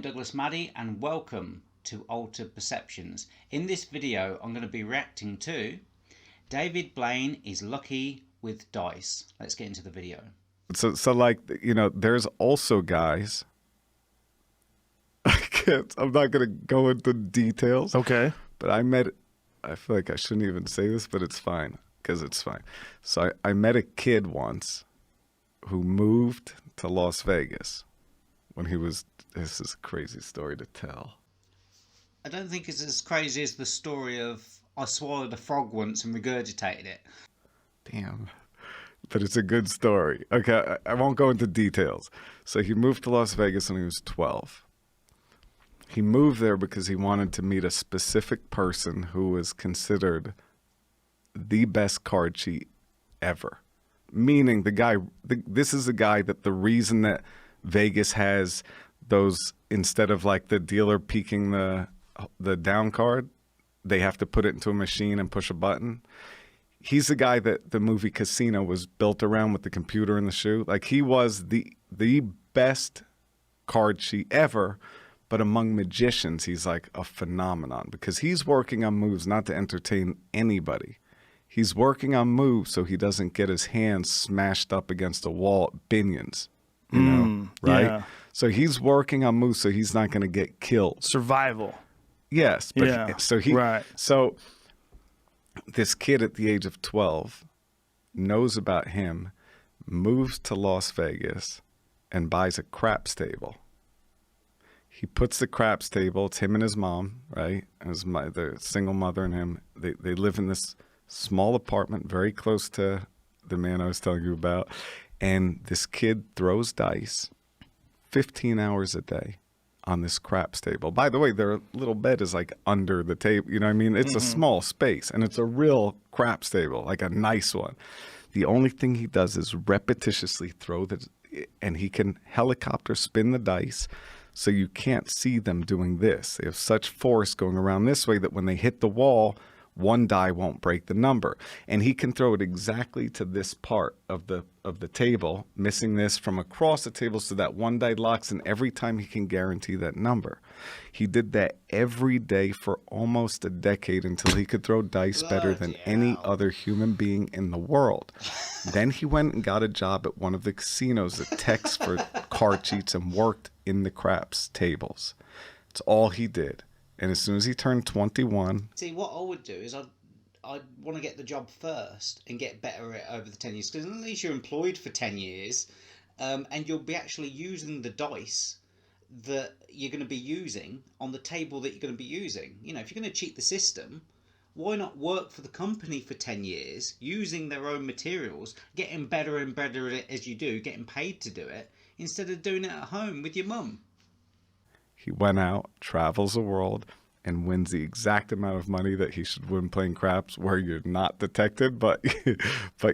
Douglas Maddie and welcome to Altered Perceptions. In this video I'm going to be reacting to David Blaine is lucky with dice. Let's get into the video. So like, you know, there's also guys, I'm not going to go into details. Okay. But I feel like I shouldn't even say this, but it's fine, because it's fine. So I met a kid once who moved to Las Vegas when he was, this is a crazy story to tell. I don't think it's as crazy as the story of I swallowed a frog once and regurgitated it. Damn. But it's a good story. Okay, I won't go into details. So he moved to Las Vegas when he was 12. He moved there because he wanted to meet a specific person who was considered the best card cheat ever. Meaning the guy, this is a guy that the reason that Vegas has those, instead of like the dealer peeking the down card, they have to put it into a machine and push a button. He's the guy that the movie Casino was built around with the computer in the shoe. Like he was the best card cheat ever. But among magicians, he's like a phenomenon because he's working on moves not to entertain anybody. He's working on moves so he doesn't get his hands smashed up against a wall at Binions, you know, right? Yeah. So he's working on moves so he's not going to get killed. Survival. Yes. But Yeah. So this kid at the age of 12 knows about him, moves to Las Vegas, and buys a craps table. He puts the craps table. It's him and his mom, right? The single mother and him. They live in this small apartment very close to the man I was telling you about. And this kid throws dice 15 hours a day on this craps table. By the way, their little bed is like under the table. You know what I mean? It's a small space, and it's a real craps table, like a nice one. The only thing he does is repetitiously throw and he can helicopter spin the dice. So you can't see them doing this. They have such force going around this way that when they hit the wall, one die won't break the number. And he can throw it exactly to this part of the table, missing this from across the table so that one die locks, and every time he can guarantee that number. He did that every day for almost a decade until he could throw dice better than any other human being in the world. Then he went and got a job at one of the casinos that techs for card cheats and worked in the craps tables. It's all he did. And as soon as he turned 21... See, what I would do is I'd want to get the job first and get better at it over the 10 years. Because at least you're employed for 10 years and you'll be actually using the dice that you're going to be using on the table that you're going to be using. You know, if you're going to cheat the system, why not work for the company for 10 years, using their own materials, getting better and better at it as you do, getting paid to do it, instead of doing it at home with your mum? He went out, travels the world, and wins the exact amount of money that he should win playing craps, where you're not detected, but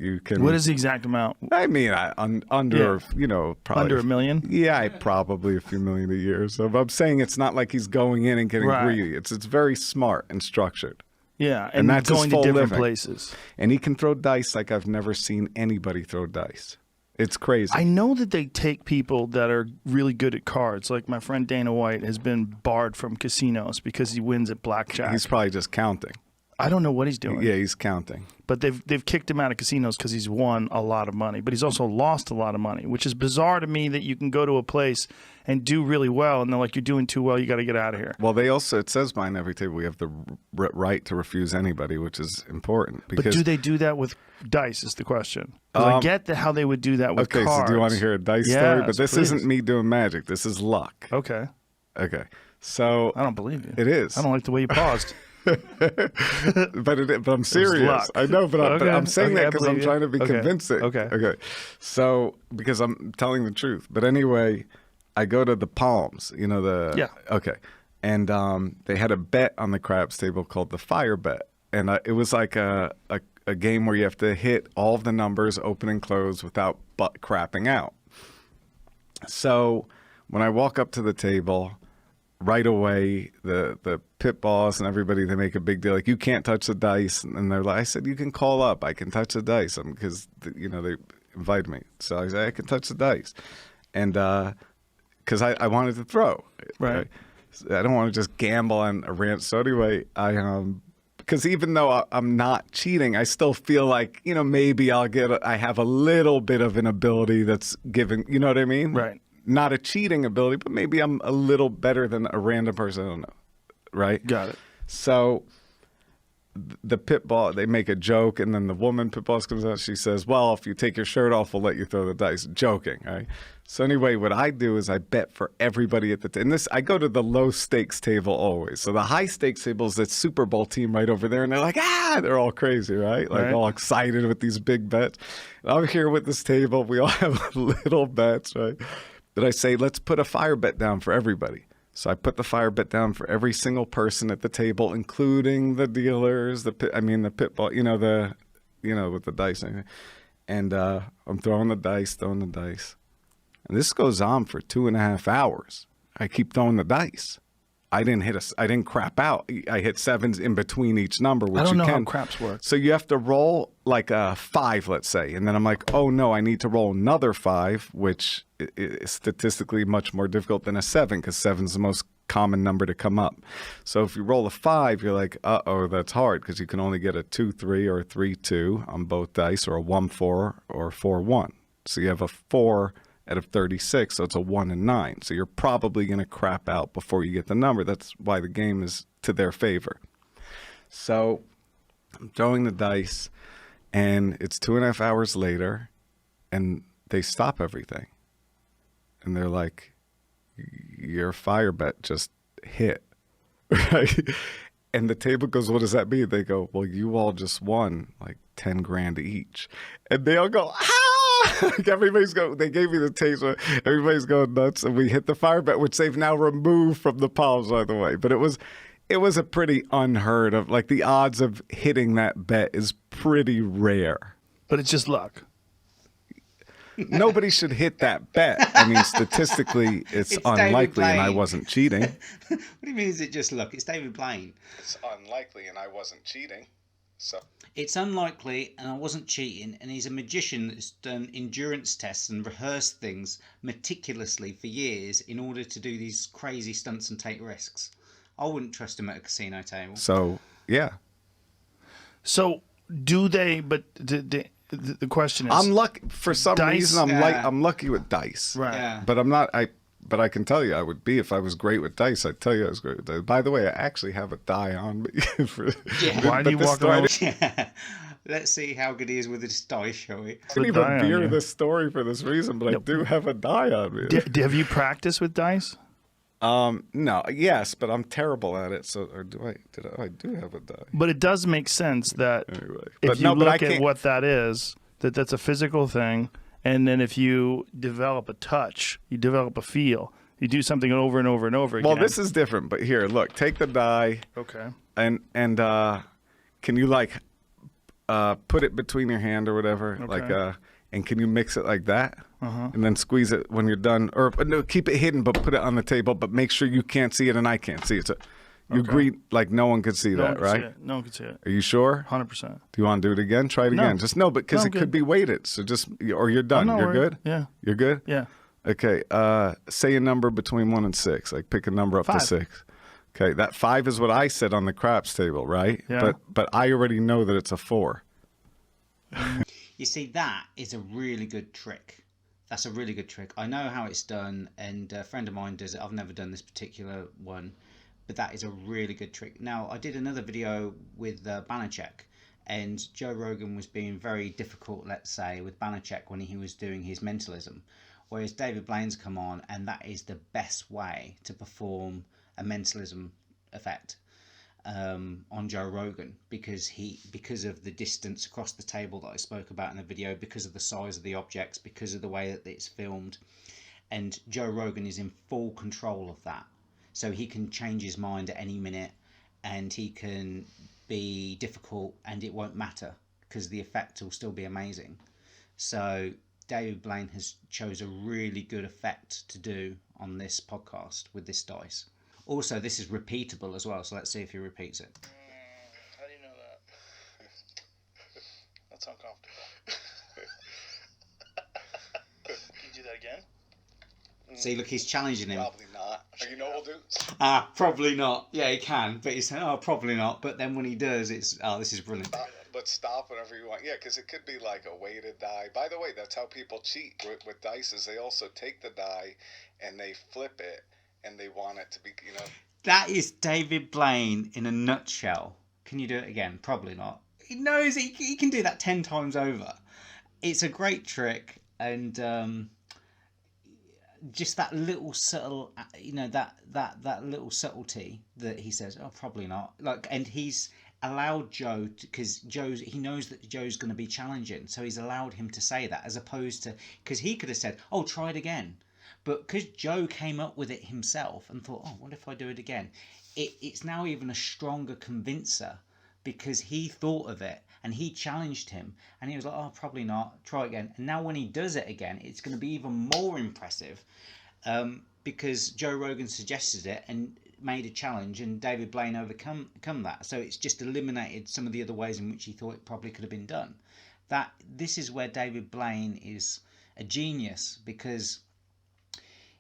you can. What is the exact amount? I mean, under, you know, probably under $1 million. Yeah, probably a few million a year. So I'm saying it's not like he's going in and getting greedy. It's very smart and structured. Yeah, and that's going to different living. places. And he can throw dice like I've never seen anybody throw dice. It's crazy. I know that they take people that are really good at cards. Like my friend Dana White has been barred from casinos because he wins at blackjack. He's probably just counting. I don't know what he's doing. Yeah, he's counting. But they've kicked him out of casinos because he's won a lot of money. But he's also lost a lot of money, which is bizarre to me that you can go to a place and do really well, and they're like, you're doing too well, you got to get out of here. Well, they also, it says behind every table, we have the right to refuse anybody, which is important. Because, but do they do that with dice is the question. I get how they would do that with cards. Okay, so do you want to hear a dice story? But this isn't me doing magic. This is luck. Okay. Okay. So I don't believe you. It is. I don't like the way you paused. but I'm serious. I know, but I'm saying that because I'm trying to be convincing. Okay. So because I'm telling the truth. But anyway, I go to the Palms. You know Okay. And they had a bet on the craps table called the fire bet, and it was like a game where you have to hit all of the numbers, open and close, without crapping out. So when I walk up to the table, right away, the pit boss and everybody, they make a big deal. Like, you can't touch the dice. And they're like, I said, you can call up. I can touch the dice. Because, you know, they invited me. So I said, I can touch the dice. And because because I wanted to throw. Right. I don't want to just gamble on a rant. So anyway, because even though I'm not cheating, I still feel like, maybe I have a little bit of an ability that's giving, you know what I mean? Right. Not a cheating ability, but maybe I'm a little better than a random person. I don't know. Right? Got it. So the pit ball, they make a joke, and then the woman pit boss comes out. She says, well, if you take your shirt off, we'll let you throw the dice. Joking, right? So anyway, what I do is I bet for everybody at the table. And I go to the low stakes table always. So the high stakes table is that Super Bowl team right over there, and they're like, they're all crazy, right? Like all excited with these big bets. And I'm here with this table. We all have little bets, right? But I say, let's put a fire bet down for everybody. So I put the fire bet down for every single person at the table, including the dealers, the pit ball, with the dice. And I'm throwing the dice. And this goes on for 2.5 hours. I keep throwing the dice. I didn't crap out. I hit sevens in between each number, which I don't you know can. how craps work. So you have to roll like a 5, let's say. And then I'm like, oh no, I need to roll another 5, which is statistically much more difficult than a 7, because 7 is the most common number to come up. So if you roll a 5, you're like, uh-oh, that's hard, because you can only get a 2-3 or a 3-2 on both dice, or a 1-4 or a 4-1. So you have a 4 out of 36, so it's a 1 and 9. So you're probably going to crap out before you get the number. That's why the game is to their favor. So I'm throwing the dice, and it's 2.5 hours later, and they stop everything. And they're like, your fire bet just hit, right? And the table goes, what does that mean? They go, well, you all just won like 10 grand each. And they all go, like everybody's going, they gave me the taste, everybody's going nuts, and we hit the fire bet, which they've now removed from the piles, by the way. But it was a pretty unheard of, like the odds of hitting that bet is pretty rare. But it's just luck. Nobody should hit that bet. I mean, statistically, it's unlikely, and I wasn't cheating. What do you mean, is it just luck? It's David Blaine. It's unlikely, and I wasn't cheating. So it's unlikely, and I wasn't cheating, and he's a magician that's done endurance tests and rehearsed things meticulously for years in order to do these crazy stunts and take risks. I wouldn't trust him at a casino table. So, yeah. So, do they, but the question is... I'm lucky, for some dice, reason, I'm lucky with dice. Right. Yeah. But I'm not, but I can tell you I would be if I was great with dice. I'd tell you I was great with dice. By the way, I actually have a die on me. Why do you walk around with... Yeah. Let's see how good he is with this dice, shall we? I didn't even veer this story for this reason, but I do have a die on me. Have you practiced with dice? No, yes, but I'm terrible at it. So, or I do have a die. But it does make sense that anyway. if you look at what that is, that's a physical thing. And then if you develop a touch, you develop a feel, you do something over and over and over again. Well, this is different, but here, look, take the die. Okay. And can you put it between your hand or whatever? Okay. And can you mix it like that? And then squeeze it when you're done, or no, keep it hidden, but put it on the table, but make sure you can't see it and I can't see it. So you agree, like no one could see that, right? No one can see it. Are you sure? 100%. Do you want to do it again? Try it again. Just because it could be weighted. So or you're done. You're good? Yeah. You're good? Yeah. Okay. Say a number between 1 and 6. Like pick a number up 5. to 6. Okay. That 5 is what I said on the craps table, right? Yeah. But I already know that it's a 4. You see, that is a really good trick. That's a really good trick. I know how it's done, and a friend of mine does it. I've never done this particular one, but that is a really good trick. Now, I did another video with Banachek, and Joe Rogan was being very difficult, let's say, with Banachek when he was doing his mentalism, whereas David Blaine's come on, and that is the best way to perform a mentalism effect on Joe Rogan, because of the distance across the table that I spoke about in the video, because of the size of the objects, because of the way that it's filmed, and Joe Rogan is in full control of that, so he can change his mind at any minute, and he can be difficult and it won't matter because the effect will still be amazing. So David Blaine has chose a really good effect to do on this podcast with this dice. Also, this is repeatable as well, so let's see if he repeats it. How do you know that? That's uncomfortable. Can you do that again? See, look, he's challenging him. Probably not. You know, we'll do. Probably not. Yeah, he can, but he's saying, oh, probably not. But then when he does, it's, oh, this is brilliant. But stop whenever you want. Yeah, because it could be like a weighted die. By the way, that's how people cheat with dice. Is they also take the die and they flip it and they want it to be, you know. That is David Blaine in a nutshell. Can you do it again? Probably not. He knows he can do that 10 times over. It's a great trick, and just that little subtle, you know, that little subtlety that he says, oh, probably not. Like, and he's allowed Joe, because he knows that Joe's going to be challenging, so he's allowed him to say that, as opposed to, because he could have said, oh, try it again. But because Joe came up with it himself and thought, oh, what if I do it again? It's now even a stronger convincer, because he thought of it and he challenged him and he was like, oh, probably not, try again. And now when he does it again, it's going to be even more impressive, because Joe Rogan suggested it and made a challenge, and David Blaine overcome that. So it's just eliminated some of the other ways in which he thought it probably could have been done. This is where David Blaine is a genius, because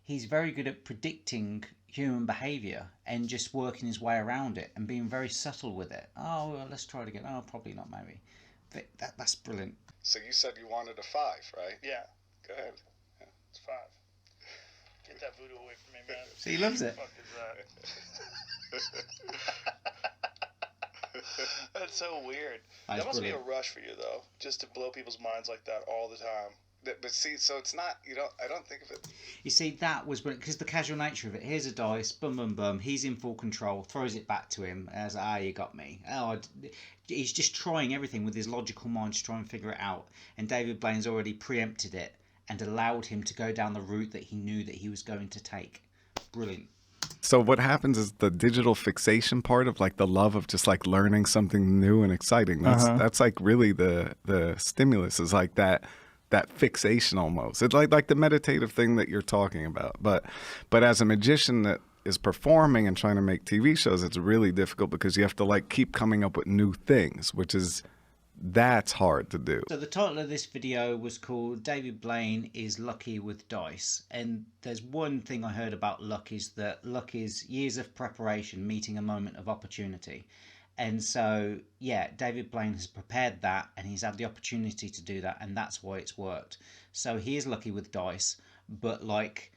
he's very good at predicting human behaviour and just working his way around it and being very subtle with it. Oh, well, let's try it again. Oh, probably not, maybe. That's brilliant. So you said you wanted a 5, right? Yeah. Go ahead. Yeah. It's 5. Get that voodoo away from me, man. So he loves it. What the fuck is that? That's so weird. That must brilliant. be a rush for you, though, just to blow people's minds like that all the time. But see, so it's not, I don't think of it. You see, that was because the casual nature of it. Here's a dice, bum bum bum. He's in full control. Throws it back to him as, you got me. He's just trying everything with his logical mind to try and figure it out. And David Blaine's already preempted it and allowed him to go down the route that he knew that he was going to take. Brilliant. So what happens is the digital fixation part of like the love of just like learning something new and exciting. That's like really the stimulus, is like that fixation almost. It's like the meditative thing that you're talking about. But as a magician that is performing and trying to make TV shows, it's really difficult because you have to like keep coming up with new things, that's hard to do. So the title of this video was called David Blaine is Lucky with Dice. And there's one thing I heard about luck, is that luck is years of preparation meeting a moment of opportunity. And so, yeah, David Blaine has prepared that and he's had the opportunity to do that, and that's why it's worked. So he is lucky with dice, but like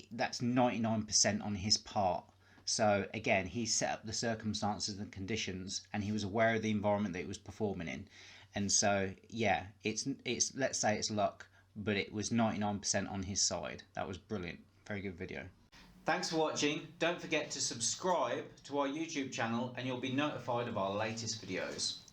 that's 99% on his part. So again, he set up the circumstances and conditions, and he was aware of the environment that he was performing in. And so, yeah, it's let's say it's luck, but it was 99% on his side. That was brilliant. Very good video. Thanks for watching. Don't forget to subscribe to our YouTube channel and you'll be notified of our latest videos.